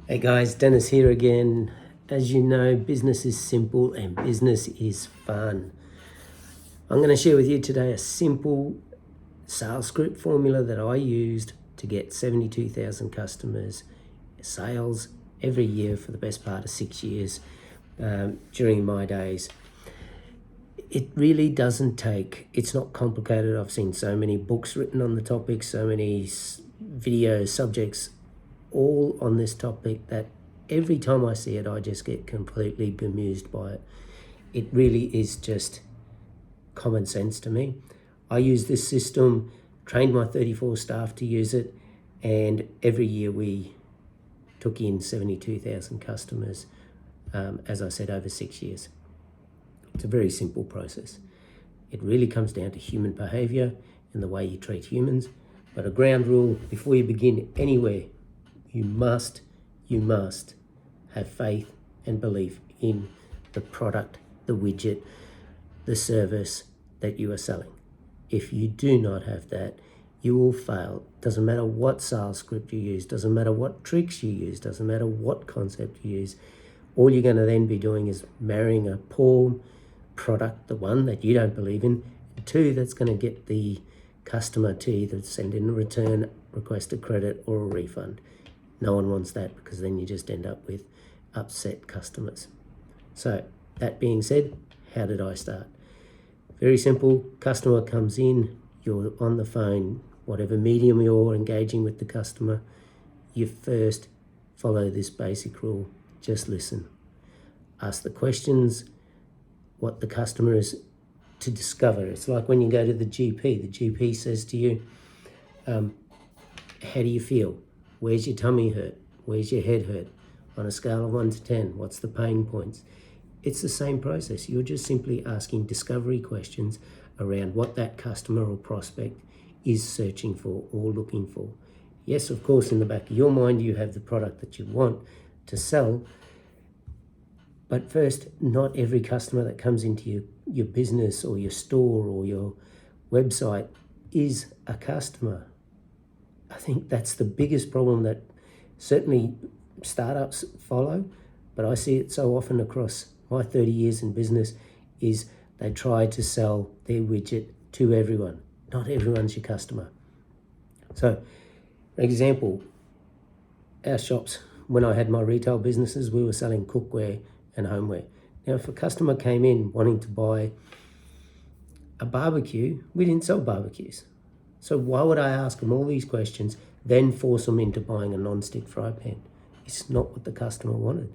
Hey guys, Dennis here again. As you know, business is simple and business is fun. I'm going to share with you today a simple sales script formula that I used to get 72,000 customers sales every year for the best part of 6 years during my days. It really doesn't take, it's not complicated. I've seen so many books written on the topic, so many video subjects all on this topic that every time I see it, I just get completely bemused by it. It really is just common sense to me. I use this system, trained my 34 staff to use it, and every year we took in 72,000 customers, as I said, over 6 years. It's a very simple process. It really comes down to human behavior and the way you treat humans. But a ground rule, before you begin anywhere, you must have faith and belief in the product, the widget, the service that you are selling. If you do not have that, you will fail. Doesn't matter what sales script you use, doesn't matter what tricks you use, doesn't matter what concept you use. All you're going to then be doing is marrying a poor product, the one that you don't believe in, and two, that's going to get the customer to either send in a return, request a credit, or a refund. No one wants that, because then you just end up with upset customers. So that being said, how did I start? Very simple. Customer comes in, you're on the phone, whatever medium you're engaging with the customer, you first follow this basic rule. Just listen. Ask the questions, what the customer is to discover. It's like when you go to the GP. The GP says to you, how do you feel? Where's your tummy hurt? Where's your head hurt? On a scale of 1 to 10, what's the pain points? It's the same process. You're just simply asking discovery questions around what that customer or prospect is searching for or looking for. Yes, of course, in the back of your mind, you have the product that you want to sell. But first, not every customer that comes into your business or your store or your website is a customer. I think that's the biggest problem that certainly startups follow, but I see it so often across my 30 years in business, is they try to sell their widget to everyone. Not everyone's your customer. So, example, our shops, when I had my retail businesses, we were selling cookware and homeware. Now, if a customer came in wanting to buy a barbecue, we didn't sell barbecues. So why would I ask them all these questions, then force them into buying a non-stick fry pan? It's not what the customer wanted.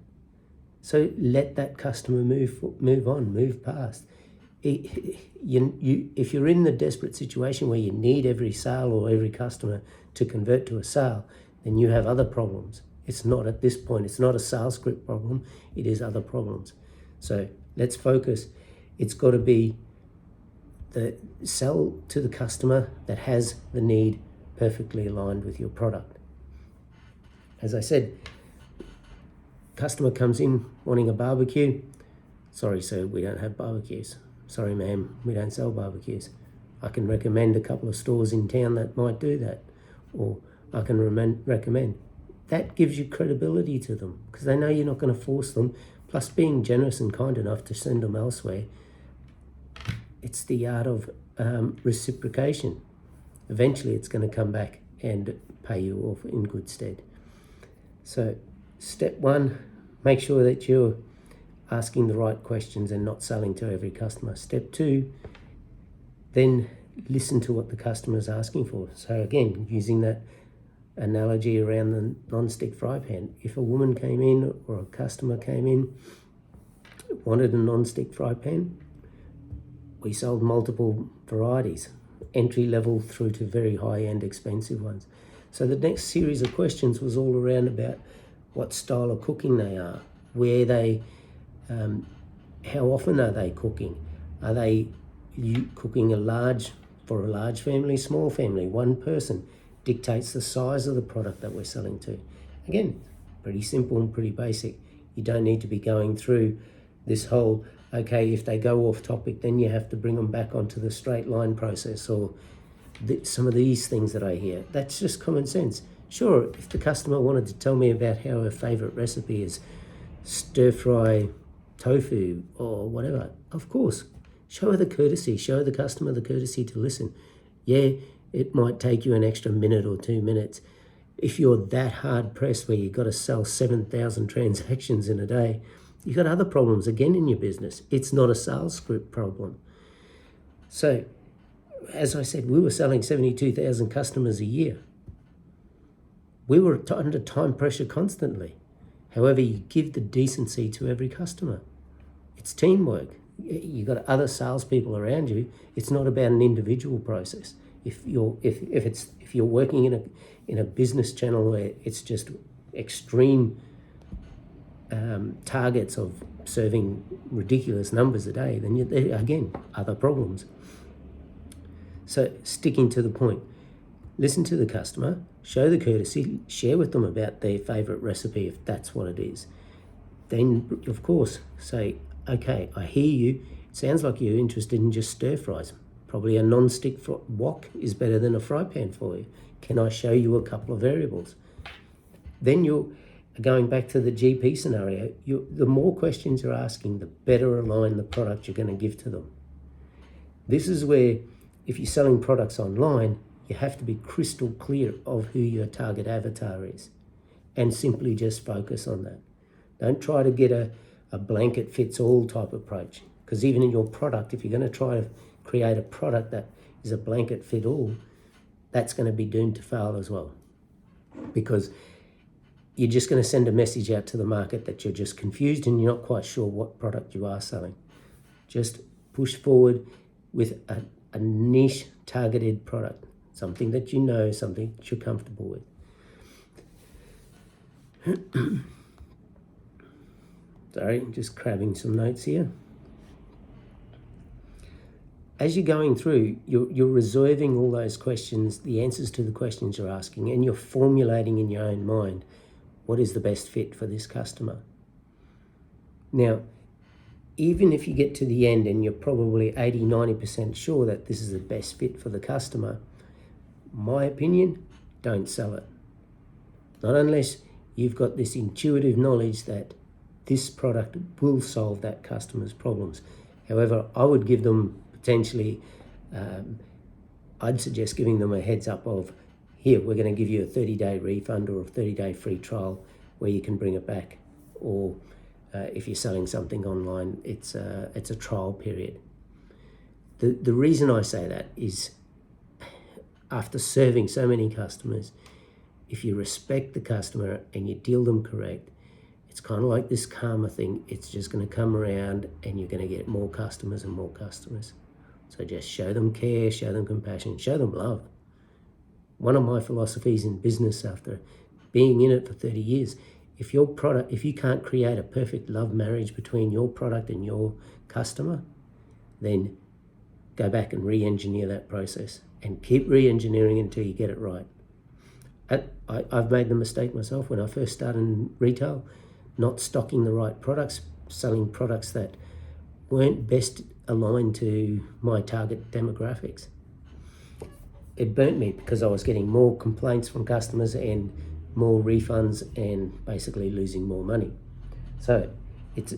So let that customer move on, move past. If you're in the desperate situation where you need every sale or every customer to convert to a sale, then you have other problems. It's not at this point, it's not a sales script problem, it is other problems. So let's focus. It's got to be the sell to the customer that has the need perfectly aligned with your product. As I said, customer comes in wanting a barbecue. Sorry, sir, we don't have barbecues. Sorry, ma'am, we don't sell barbecues. I can recommend a couple of stores in town that might do that, or I can recommend. That gives you credibility to them because they know you're not going to force them. Plus, being generous and kind enough to send them elsewhere. It's the art of reciprocation. Eventually, it's going to come back and pay you off in good stead. So, step one, make sure that you're asking the right questions and not selling to every customer. Step two, then listen to what the customer is asking for. So again, using that analogy around the non-stick fry pan. If a woman came in or a customer came in, wanted a non-stick fry pan, we sold multiple varieties, entry level through to very high-end expensive ones. So the next series of questions was all around about what style of cooking they are, where they, how often are they cooking? Are they cooking for a large family, small family, one person? Dictates the size of the product that we're selling to. Again, pretty simple and pretty basic. You don't need to be going through this whole, okay, if they go off topic, then you have to bring them back onto the straight line process, or some of these things that I hear. That's just common sense. Sure, if the customer wanted to tell me about how her favourite recipe is stir-fry tofu or whatever, of course, show her the courtesy, show the customer the courtesy to listen. Yeah, it might take you an extra minute or 2 minutes. If you're that hard pressed where you've got to sell 7,000 transactions in a day, you've got other problems again in your business. It's not a sales script problem. So, as I said, we were selling 72,000 customers a year. We were under time pressure constantly. However, you give the decency to every customer. It's teamwork. You've got other salespeople around you. It's not about an individual process. If you're working in a business channel where it's just extreme targets of serving ridiculous numbers a day, then again, other problems. So sticking to the point, listen to the customer, show the courtesy, share with them about their favourite recipe if that's what it is. Then, of course, say, okay, I hear you. It sounds like you're interested in just stir fries. Probably a non-stick wok is better than a fry pan for you. Can I show you a couple of variables? Then you're going back to the GP scenario. The more questions you're asking, the better align the product you're going to give to them. This is where, if you're selling products online, you have to be crystal clear of who your target avatar is and simply just focus on that. Don't try to get a blanket fits all type approach, because even in your product, if you're going to try to create a product that is a blanket fit all, that's going to be doomed to fail as well, because you're just going to send a message out to the market that you're just confused and you're not quite sure what product you are selling. Just push forward with a niche targeted product, something that you know, something that you're comfortable with. Sorry, just grabbing some notes here. As you're going through, you're reserving all those questions, the answers to the questions you're asking, and you're formulating in your own mind what is the best fit for this customer. Now, even if you get to the end and you're probably 80-90% sure that this is the best fit for the customer, my opinion, don't sell it. Not unless you've got this intuitive knowledge that this product will solve that customer's problems. However, I would give them potentially, I'd suggest giving them a heads up of, here, we're going to give you a 30-day refund or a 30-day free trial where you can bring it back. Or if you're selling something online, it's a trial period. The reason I say that is, after serving so many customers, if you respect the customer and you deal them correct, it's kind of like this karma thing. It's just going to come around and you're going to get more customers and more customers. So just show them care, show them compassion, show them love. One of my philosophies in business after being in it for 30 years, if you can't create a perfect love marriage between your product and your customer, then go back and re-engineer that process and keep re-engineering until you get it right. I've made the mistake myself when I first started in retail, not stocking the right products, selling products that weren't best aligned to my target demographics. It burnt me because I was getting more complaints from customers and more refunds and basically losing more money. So it's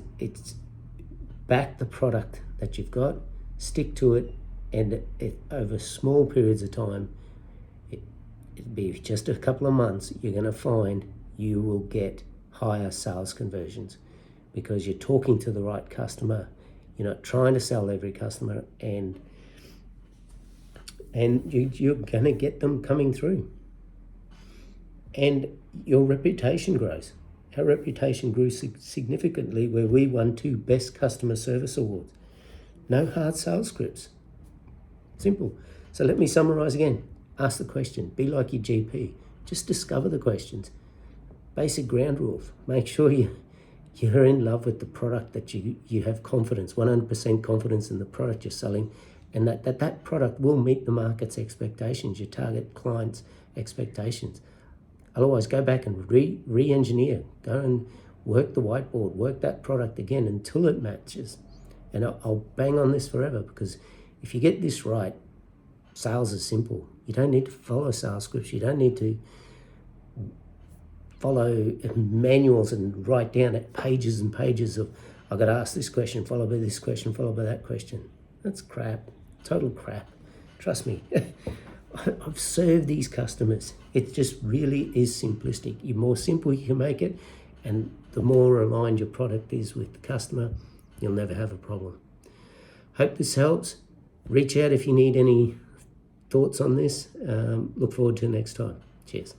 back the product that you've got, stick to it, and over small periods of time, it'd be just a couple of months, you're going to find you will get higher sales conversions because you're talking to the right customer. You're not trying to sell every customer, and you're going to get them coming through. And your reputation grows. Our reputation grew significantly where we won 2 Best Customer Service Awards. No hard sales scripts. Simple. So let me summarize again. Ask the question. Be like your GP. Just discover the questions. Basic ground rules. Make sure you're in love with the product, that you have confidence, 100% confidence in the product you're selling, and that product will meet the market's expectations, your target client's expectations. Otherwise, go back and re-engineer. Go and work the whiteboard, work that product again until it matches. And I'll bang on this forever, because if you get this right, sales is simple. You don't need to follow sales scripts. You don't need to follow manuals and write down pages and pages of, I've got to ask this question, followed by this question, followed by that question. That's crap, total crap. Trust me. I've served these customers. It just really is simplistic. The more simple you can make it, and the more aligned your product is with the customer, you'll never have a problem. Hope this helps. Reach out if you need any thoughts on this. Look forward to next time. Cheers.